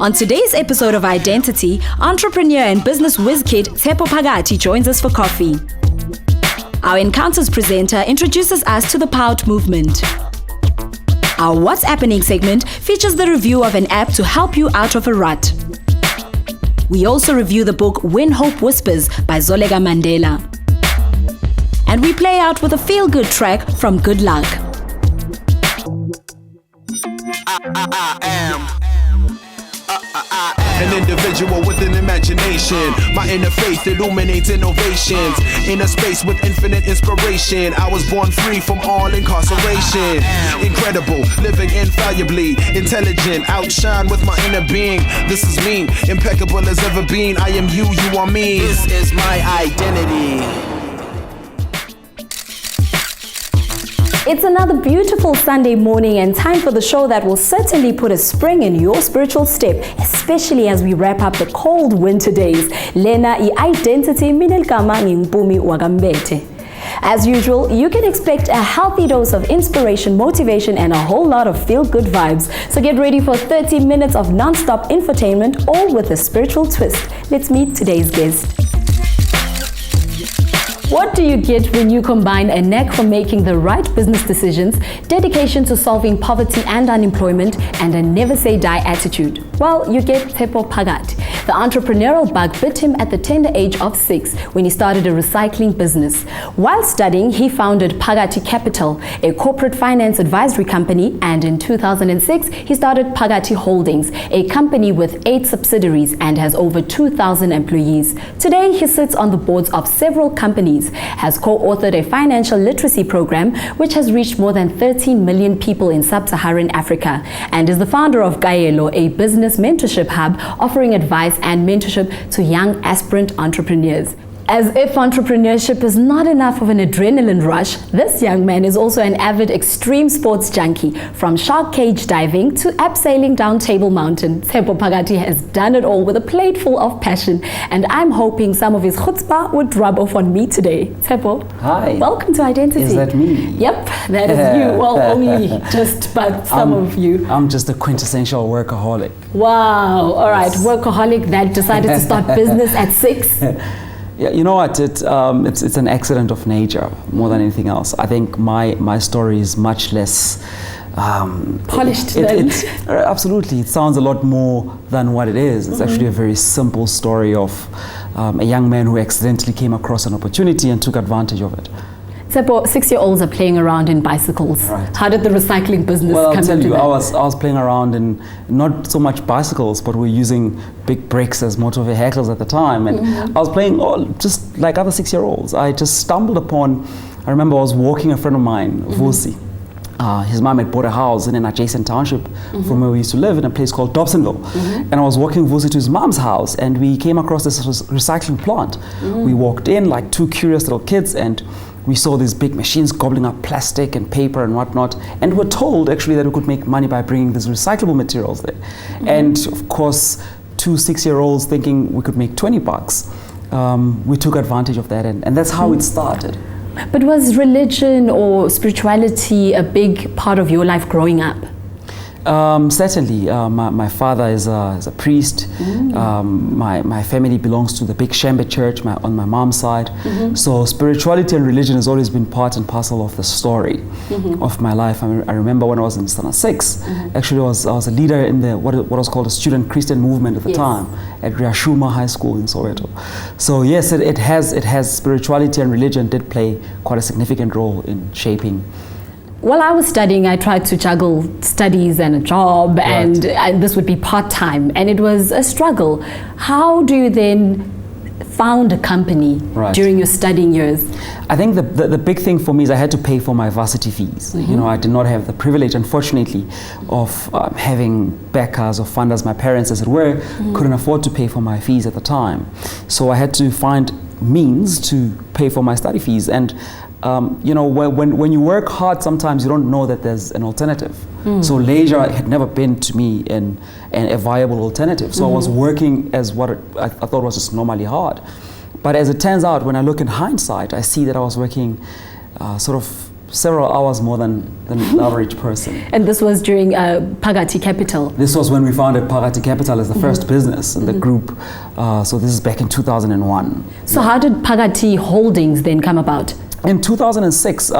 On today's episode of i-Dentity, entrepreneur and business whiz kid Tshepo Phakathi joins us for coffee. Our Encounters presenter introduces us to the POUT movement. Our What's Appening segment features the review of an app to help you out of a rut. We also review the book When Hope Whispers by Zoleka Mandela. And we play out with a feel-good track from Goodluck. I am an individual with an imagination. My inner faith illuminates innovations. In a space with infinite inspiration, I was born free from all incarceration. Incredible, living infallibly, intelligent, outshine with my inner being. This is me, impeccable as ever been. I am you, you are me. This is my identity. It's another beautiful Sunday morning and time for the show that will certainly put a spring in your spiritual step, especially as we wrap up the cold winter days. Lena i-Identity minelkama Mpumi Mbethe. As usual, you can expect a healthy dose of inspiration, motivation, and a whole lot of feel-good vibes. So get ready for 30 minutes of non-stop infotainment, all with a spiritual twist. Let's meet today's guest. What do you get when you combine a knack for making the right business decisions, dedication to solving poverty and unemployment, and a never-say-die attitude? Well, you get Tshepo Phakathi. The entrepreneurial bug bit him at the tender age of 6 when he started a recycling business. While studying, he founded Phakathi Capital, a corporate finance advisory company, and in 2006, he started Phakathi Holdings, a company with 8 subsidiaries and has over 2,000 employees. Today, he sits on the boards of several companies, has co-authored a financial literacy program which has reached more than 13 million people in sub-Saharan Africa, and is the founder of Gaelo, a business mentorship hub offering advice and mentorship to young aspirant entrepreneurs. As if entrepreneurship is not enough of an adrenaline rush, this young man is also an avid extreme sports junkie. From shark cage diving to abseiling down Table Mountain, Tshepo Phakathi has done it all with a plate full of passion, and I'm hoping some of his chutzpah would rub off on me today. Tshepo, hi. Welcome to i-Dentity. Is that me? Yep, that is you. Well, only just, but some of you. I'm just a quintessential workaholic. Wow, all right, workaholic that decided to start business at 6. Yeah, you know what? It's an accident of nature more than anything else. I think my story is much less polished than. Absolutely, it sounds a lot more than what it is. It's actually a very simple story of a young man who accidentally came across an opportunity and took advantage of it. Tshepo, 6-year-olds are playing around in bicycles. Right. How did the recycling business come into that? Well, I'll tell you, I was playing around in not so much bicycles, but we're using big bricks as motor vehicles at the time. And I was playing just like other 6-year-olds. I just stumbled upon, I remember I was walking a friend of mine, Vusi. His mom had bought a house in an adjacent township from where we used to live, in a place called Dobsonville. And I was walking Vusi to his mom's house, and we came across this recycling plant. We walked in like 2 curious little kids, and we saw these big machines gobbling up plastic and paper and whatnot, and we're told actually that we could make money by bringing these recyclable materials there. And of course, 2 6-year-olds thinking we could make $20, we took advantage of that, and that's how it started. But was religion or spirituality a big part of your life growing up? Certainly, my father is a priest. My family belongs to the big Shembe church on my mom's side. So spirituality and religion has always been part and parcel of the story of my life. I remember when I was in standard 6, actually I was a leader in the what was called a student Christian movement at the time at Riashuma High School in Soweto. So yes, it has spirituality and religion did play quite a significant role in shaping. While I was studying, I tried to juggle studies and a job, and this would be part-time, and it was a struggle. How do you then found a company during your studying years? I think the big thing for me is I had to pay for my varsity fees. You know, I did not have the privilege, unfortunately, of having backers or funders. My parents, as it were, couldn't afford to pay for my fees at the time. So I had to find means to pay for my study fees. And you know, when you work hard, sometimes you don't know that there's an alternative. So leisure had never been to me a viable alternative. So I was working as what I thought was just normally hard. But as it turns out, when I look in hindsight, I see that I was working sort of several hours more than the average person. And this was during Phakathi Capital. This was when we founded Phakathi Capital as the first business in the group. So this is back in 2001. So how did Phakathi Holdings then come about? In 2006,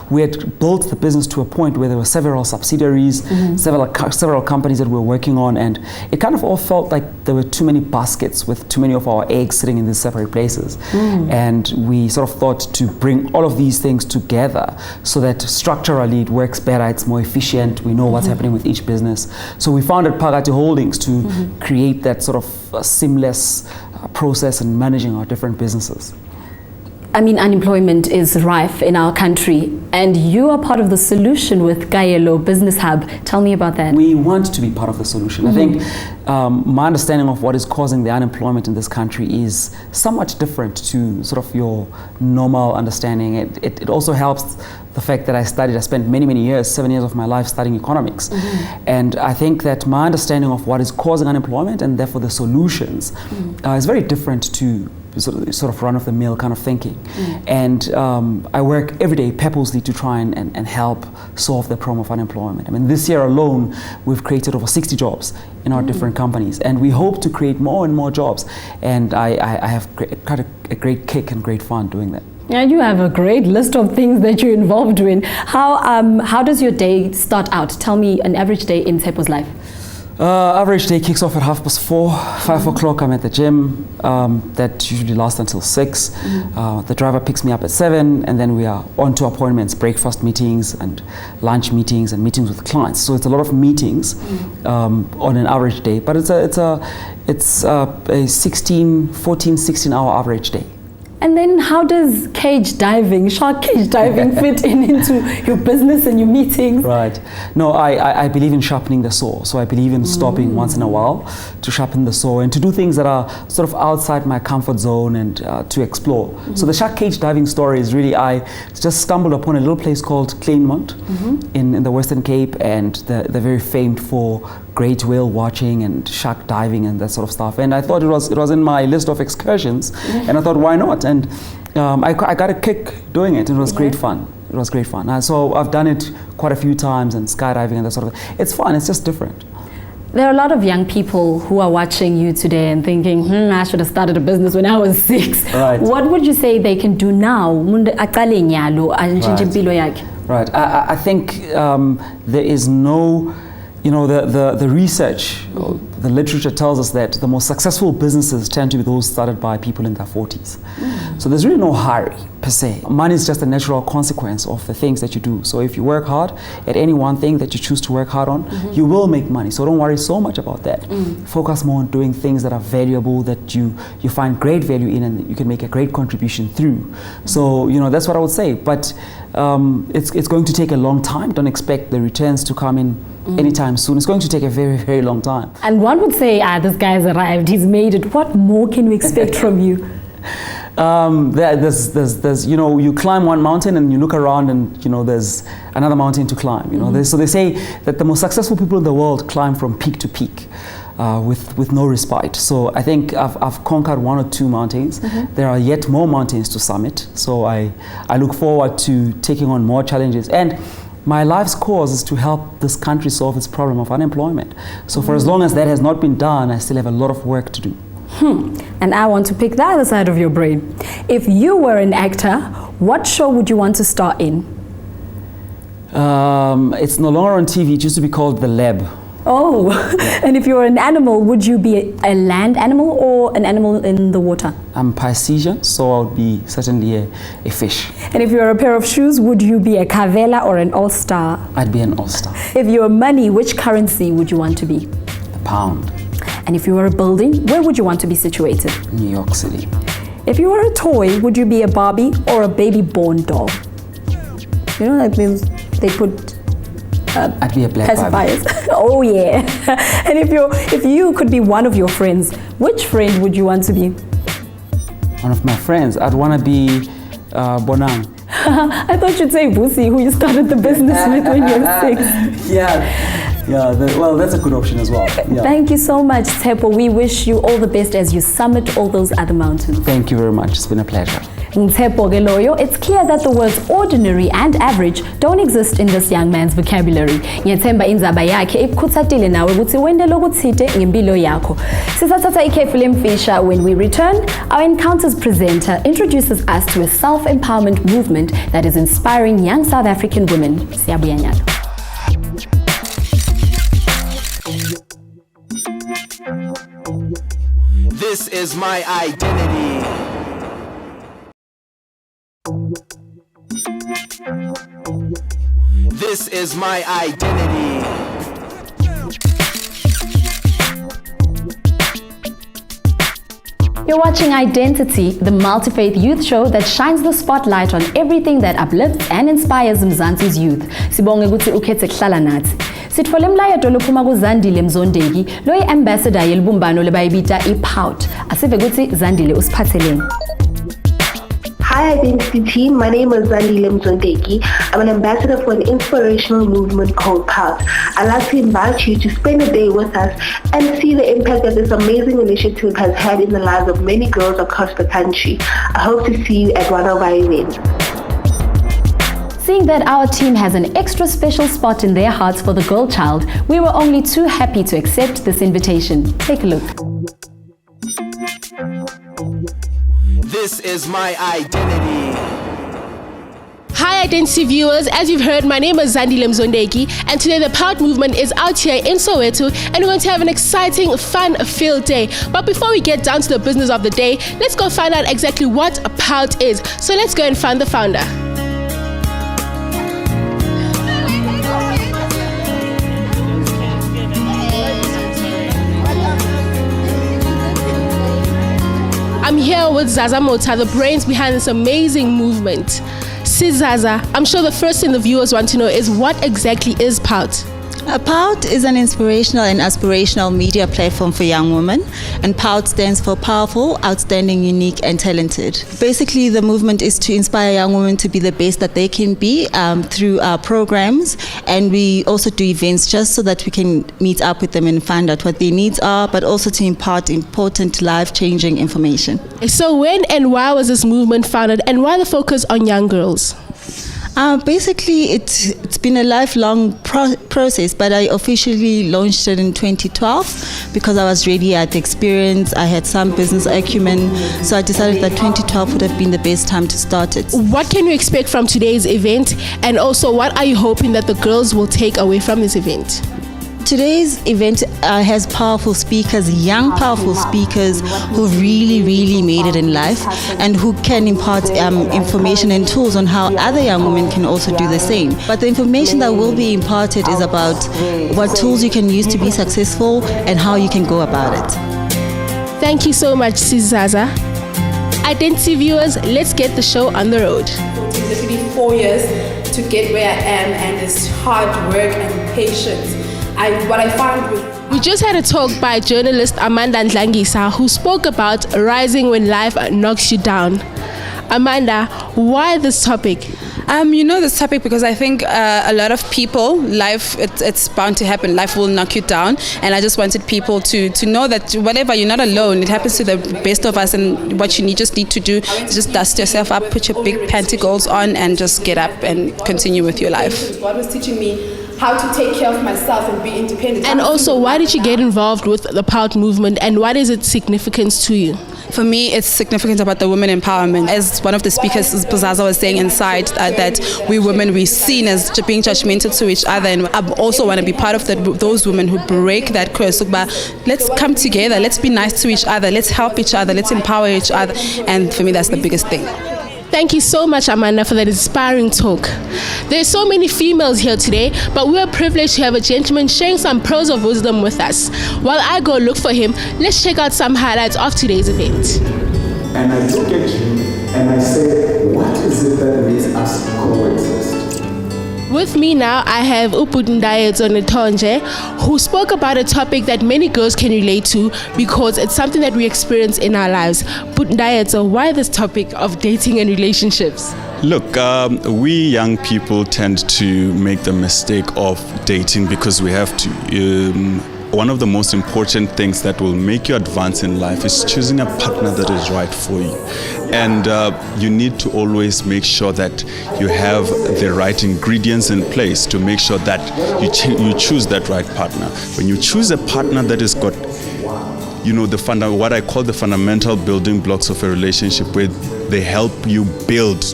we had built the business to a point where there were several subsidiaries, several companies that we were working on, and it kind of all felt like there were too many baskets with too many of our eggs sitting in these separate places. And we sort of thought to bring all of these things together so that structurally it works better, it's more efficient, we know what's happening with each business. So we founded Phakathi Holdings to create that sort of seamless process in managing our different businesses. I mean, unemployment is rife in our country, and you are part of the solution with Kaelo Business Hub. Tell me about that. We want to be part of the solution. I think my understanding of what is causing the unemployment in this country is somewhat different to sort of your normal understanding. It also helps the fact that I spent many years, 7 years of my life studying economics. And I think that my understanding of what is causing unemployment and therefore the solutions is very different to sort of run-of-the-mill kind of thinking. And I work every day purposely to try and help solve the problem of unemployment. I mean, this year alone, we've created over 60 jobs in our different companies, and we hope to create more and more jobs. And I have quite a great kick and great fun doing that. And you have a great list of things that you're involved in. How does your day start out? Tell me an average day in Tshepo's life. Average day kicks off at 4:30, 5 o'clock. I'm at the gym. That usually lasts until 6. The driver picks me up at 7, and then we are on to appointments, breakfast meetings and lunch meetings and meetings with clients. So it's a lot of meetings on an average day, but it's a 16 hour average day. And then how does shark cage diving fit into your business and your meetings? Right. No, I believe in sharpening the saw. So I believe in stopping once in a while to sharpen the saw and to do things that are sort of outside my comfort zone and to explore. So the shark cage diving story is really, I just stumbled upon a little place called Claremont in the Western Cape, and they're very famed for great whale watching and shark diving and that sort of stuff. And I thought it was in my list of excursions, and I thought, why not? And I got a kick doing it. It was great fun. It was great fun. So I've done it quite a few times, and skydiving and that sort of thing. It's fun. It's just different. There are a lot of young people who are watching you today and thinking, I should have started a business when I was 6. Right. What would you say they can do now? Right. I think there is no, the research, the literature tells us that the most successful businesses tend to be those started by people in their 40s. So there's really no hurry per se. Money is just a natural consequence of the things that you do. So if you work hard at any one thing that you choose to work hard on, you will make money. So don't worry so much about that. Focus more on doing things that are valuable, that you find great value in and you can make a great contribution through. So, that's what I would say. But it's going to take a long time. Don't expect the returns to come in anytime soon. It's going to take a very, very long time. And one would say, this guy has arrived, he's made it. What more can we expect from you? There's you climb one mountain and you look around and there's another mountain to climb. So they say that the most successful people in the world climb from peak to peak with no respite. So I think I've conquered 1 or 2 mountains. There are yet more mountains to summit. So I look forward to taking on more challenges. And my life's cause is to help this country solve its problem of unemployment. So for as long as that has not been done, I still have a lot of work to do. And I want to pick the other side of your brain. If you were an actor, what show would you want to star in? It's no longer on TV. It used to be called The Lab. Oh, and if you were an animal, would you be a land animal or an animal in the water? I'm Piscean, so I would be certainly a fish. And if you were a pair of shoes, would you be a Kavela or an All-Star? I'd be an All-Star. If you were money, which currency would you want to be? The pound. And if you were a building, where would you want to be situated? New York City. If you were a toy, would you be a Barbie or a baby born doll? That means they put I'd be a black pacifiers. Oh yeah. And if you could be one of your friends, which friend would you want to be? One of my friends. I'd want to be Bonang. I thought you'd say Busi, who you started the business with when you were 6. Yeah, well, that's a good option as well. Yeah. Thank you so much, Tshepo. We wish you all the best as you summit all those other mountains. Thank you very much. It's been a pleasure. Tshepo ke loyo, it's clear that the words ordinary and average don't exist in this young man's vocabulary. Ngiyethemba indzaba yakhe ikukhuthatile nawe ukuthi wende lokuthide ngempilo yakho. Sisathatha ikhefu lemfisha. When we return, our Encounters presenter introduces us to a self-empowerment movement that is inspiring young South African women. Siyabuya nyalo. This is my identity. This is my identity. You're watching i-Dentity, the multi-faith youth show that shines the spotlight on everything that uplifts and inspires Mzansi's youth. Sibonge ukuthi ukhethe kuhlala nathi. Sitfole mlayeto lophuma kuZandile Mzondeki, lo ambassador yelibumbano lebayibita i-POUT. Asive ukuthi Zandile usiphatheleni. Hi i-Dentity team, my name is Zandile Mzondeki. I'm an ambassador for an inspirational movement called POUT. I'd like to invite you to spend a day with us and see the impact that this amazing initiative has had in the lives of many girls across the country. I hope to see you at one of our events. Seeing that our team has an extra special spot in their hearts for the girl child, we were only too happy to accept this invitation. Take a look. This is my identity. Hi i-Dentity viewers, as you've heard, my name is Zandile Mzondeki, and today the POUT movement is out here in Soweto, and we're going to have an exciting, fun-filled day. But before we get down to the business of the day, let's go find out exactly what a POUT is. So let's go and find the founder. I'm here with Zaza Mota, the brains behind this amazing movement. Zaza, I'm sure the first thing the viewers want to know is what exactly is POUT? POUT is an inspirational and aspirational media platform for young women, and POUT stands for Powerful, Outstanding, Unique and Talented. Basically, the movement is to inspire young women to be the best that they can be through our programs, and we also do events just so that we can meet up with them and find out what their needs are, but also to impart important life-changing information. So when and why was this movement founded, and why the focus on young girls? Basically, it's been a lifelong process, but I officially launched it in 2012 because I was ready at the experience. I had some business acumen, so I decided that 2012 would have been the best time to start it. What can you expect from today's event, and also what are you hoping that the girls will take away from this event? Today's event has powerful speakers, young powerful speakers who really made it in life and who can impart information and tools on how other young women can also do the same. But the information that will be imparted is about what tools you can use to be successful and how you can go about it. Thank you so much, Zaza. i-Dentity viewers, let's get the show on the road. It's literally 4 years to get where I am, and it's hard work and patience. We just had a talk by journalist Amanda Ndlangisa, who spoke about rising when life knocks you down. Amanda, why this topic? This topic because I think a lot of people, life, it's bound to happen. Life will knock you down, and I just wanted people to know that whatever, you're not alone. It happens to the best of us, and what you just need to do is just dust yourself up, put your big pantyhose on, and just get up and continue with your life. God was teaching me how to take care of myself and be independent. And also, why did you get involved with the POUT movement, and what is its significance to you? For me, it's significant about the women empowerment. As one of the speakers, Zaza, was saying inside, that we women, we're seen as being judgmental to each other, and I also want to be part of those women who break that curse. So, let's come together, let's be nice to each other, let's help each other, let's empower each other, and for me, that's the biggest thing. Thank you so much, Amanda, for that inspiring talk. There's so many females here today, but we're privileged to have a gentleman sharing some pearls of wisdom with us. While I go look for him, let's check out some highlights of today's event. And I look at you and I say, what is it that makes us coexist? With me now, I have Mpumi, who spoke about a topic that many girls can relate to because it's something that we experience in our lives. Why this topic of dating and relationships? Look, we young people tend to make the mistake of dating because we have to. one of the most important things that will make you advance in life is choosing a partner that is right for you. And you need to always make sure that you have the right ingredients in place to make sure that you choose that right partner. When you choose a partner that has got, what I call the fundamental building blocks of a relationship, where they help you build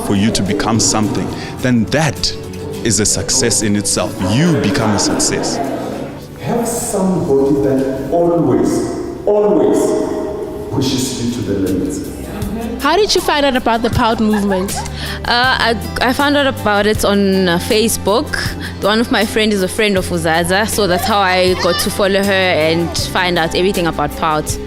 for you to become something, then that is a success in itself. You become a success. Have somebody that always pushes you to the limits. How did you find out about the POUT movement? I found out about it on Facebook. One of my friends is a friend of Uzaza, so that's how I got to follow her and find out everything about POUT.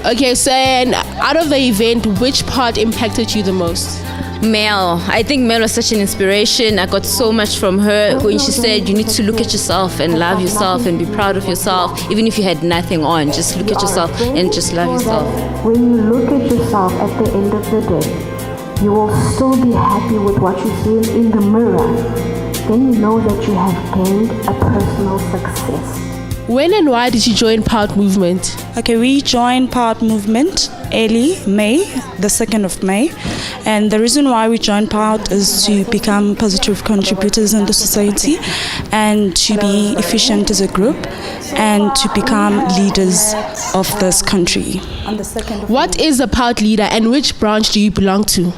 Okay, so and out of the event, which part impacted you the most? Mel. I think Mel was such an inspiration. I got so much from her when she said you need to look at yourself and love yourself and be proud of yourself. Even if you had nothing on, just look at yourself and just love yourself. When you look at yourself at the end of the day, you will still be happy with what you see in the mirror. Then you know that you have gained a personal success. When and why did you join POUT movement? Okay, we joined POUT movement early May, the 2nd of May. And the reason why we joined POUT is to become positive contributors in the society and to be efficient as a group and to become leaders of this country. What is a POUT leader and which branch do you belong to?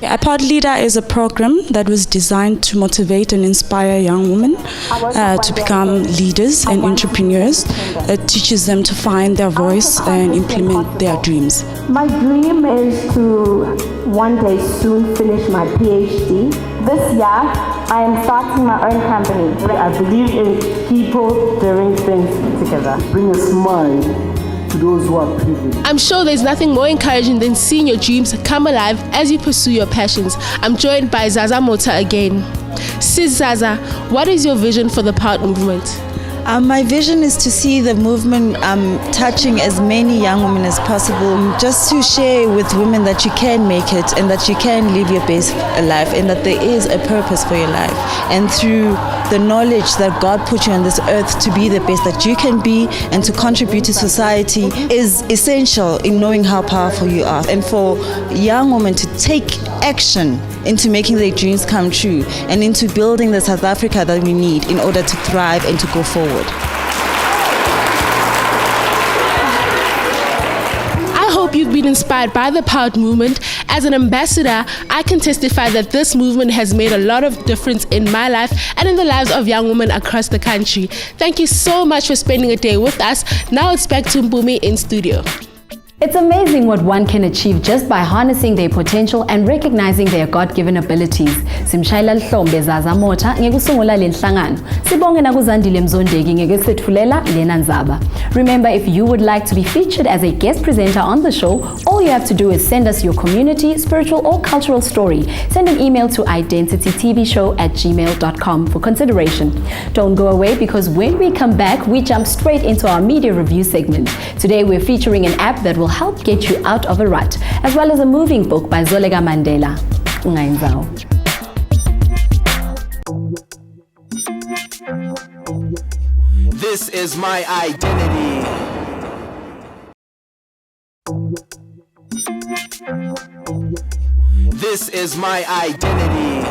A POUT leader is a program that was designed to motivate and inspire young women to become leaders and entrepreneurs. It teaches them to find their voice and implement their dreams. My dream is to one day soon finish my PhD. This year, I am starting my own company. I believe in people doing things together. Bring a smile to those who are privileged. I'm sure there's nothing more encouraging than seeing your dreams come alive as you pursue your passions. I'm joined by Zaza Mota again. Sis Zaza, what is your vision for the POUT movement? My vision is to see the movement touching as many young women as possible, just to share with women that you can make it and that you can live your best life and that there is a purpose for your life. And through the knowledge that God put you on this earth to be the best that you can be and to contribute to society is essential in knowing how powerful you are. And for young women to take action into making their dreams come true and into building the South Africa that we need in order to thrive and to go forward. I hope you've been inspired by the POUT movement. As an ambassador, I can testify that this movement has made a lot of difference in my life and in the lives of young women across the country. Thank you so much for spending a day with us. Now it's back to Mpumi in studio. It's amazing what one can achieve just by harnessing their potential and recognizing their God-given abilities. Simshayela Hlombe Zaza Mota ngekusungula le nhlangano. Sibonge nakuzandile Mzondeki ngekesethulela lena nzaba. Remember, if you would like to be featured as a guest presenter on the show, all you have to do is send us your community, spiritual or cultural story. Send an email to identitytvshow@gmail.com for consideration. Don't go away, because when we come back, we jump straight into our media review segment. Today we're featuring an app that will help get you out of a rut, as well as a moving book by Zoleka Mandela. Ungayinzawo. This is my identity. This is my identity.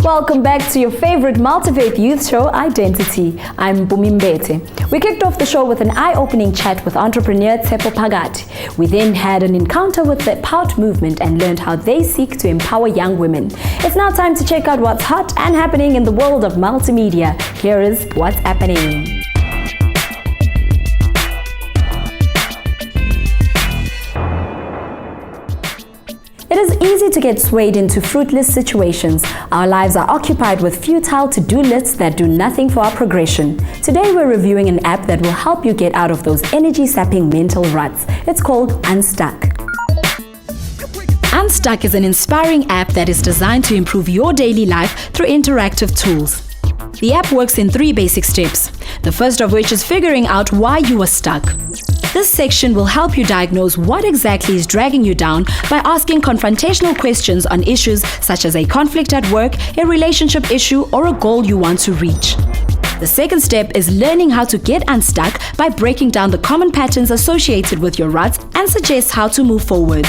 Welcome back to your favorite multi-faith youth show, I-Dentity. I'm Mpumi Mbethe. We kicked off the show with an eye-opening chat with entrepreneur Tshepo Phakathi. We then had an encounter with the POUT movement and learned how they seek to empower young women. It's now time to check out what's hot and happening in the world of multimedia. Here is what's happening. It is easy to get swayed into fruitless situations. Our lives are occupied with futile to-do lists that do nothing for our progression. Today we're reviewing an app that will help you get out of those energy-sapping mental ruts. It's called Unstuck. Unstuck is an inspiring app that is designed to improve your daily life through interactive tools. The app works in 3 basic steps, the first of which is figuring out why you are stuck. This section will help you diagnose what exactly is dragging you down by asking confrontational questions on issues such as a conflict at work, a relationship issue, or a goal you want to reach. The second step is learning how to get unstuck by breaking down the common patterns associated with your ruts and suggest how to move forward.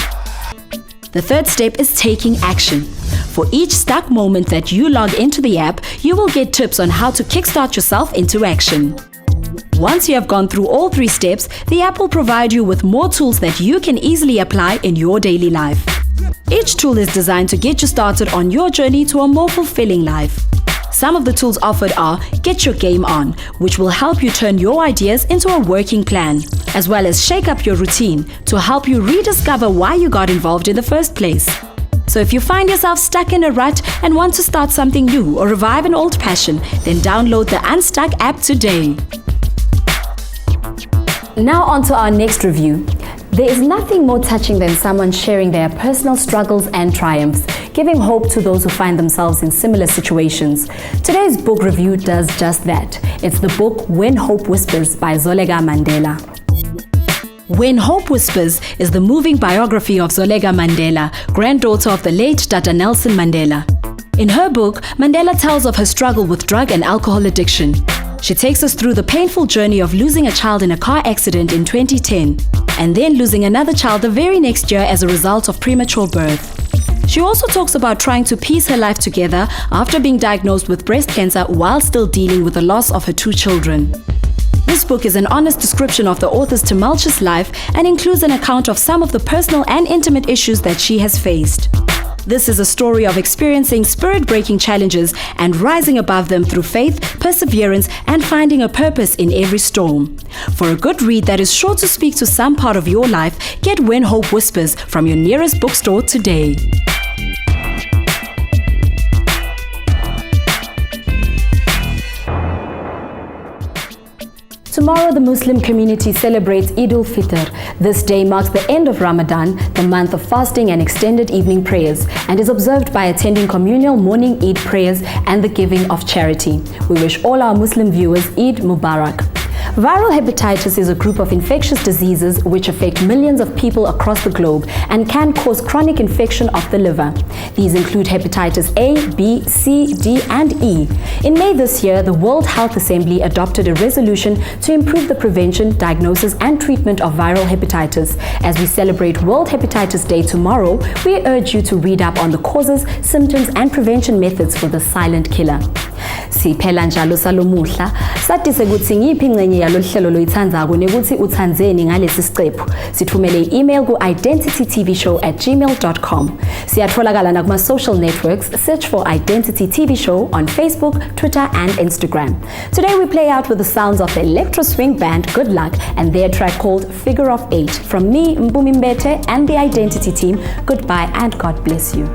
The third step is taking action. For each stuck moment that you log into the app, you will get tips on how to kickstart yourself into action. Once you have gone through all 3 steps, the app will provide you with more tools that you can easily apply in your daily life. Each tool is designed to get you started on your journey to a more fulfilling life. Some of the tools offered are Get Your Game On, which will help you turn your ideas into a working plan, as well as Shake Up Your Routine to help you rediscover why you got involved in the first place. So if you find yourself stuck in a rut and want to start something new or revive an old passion, then download the Unstuck app today. Now on to our next review. There is nothing more touching than someone sharing their personal struggles and triumphs, giving hope to those who find themselves in similar situations. Today's book review does just that. It's the book When Hope Whispers by Zoleka Mandela. When Hope Whispers is the moving biography of Zoleka Mandela, granddaughter of the late Dr. Nelson Mandela. In her book, Mandela tells of her struggle with drug and alcohol addiction. She takes us through the painful journey of losing a child in a car accident in 2010, and then losing another child the very next year as a result of premature birth. She also talks about trying to piece her life together after being diagnosed with breast cancer while still dealing with the loss of her 2 children. This book is an honest description of the author's tumultuous life and includes an account of some of the personal and intimate issues that she has faced. This is a story of experiencing spirit-breaking challenges and rising above them through faith, perseverance, and finding a purpose in every storm. For a good read that is sure to speak to some part of your life, get When Hope Whispers from your nearest bookstore today. Tomorrow, the Muslim community celebrates Eid al-Fitr. This day marks the end of Ramadan, the month of fasting and extended evening prayers, and is observed by attending communal morning Eid prayers and the giving of charity. We wish all our Muslim viewers Eid Mubarak. Viral hepatitis is a group of infectious diseases which affect millions of people across the globe and can cause chronic infection of the liver. These include hepatitis A, B, C, D, and E. In May this year, the World Health Assembly adopted a resolution to improve the prevention, diagnosis, and treatment of viral hepatitis. As we celebrate World Hepatitis Day tomorrow, we urge you to read up on the causes, symptoms, and prevention methods for the silent killer. Siphela njalo salomuhla sathi sekuthi ngiphi ingcenye yalohlelo loyithandzako nekuthi uthandzeni ngalesi siqephu sithumele i-email ku identitytvshow@gmail.com. Siyatholakala na kuma social networks. Search for Identity TV Show on Facebook, Twitter, and Instagram. Today we play out with the sounds of the Electro-swing band Goodluck and their track called Figure of 8. From me, Mpumi Mbethe, and the Identity team, goodbye and God bless you.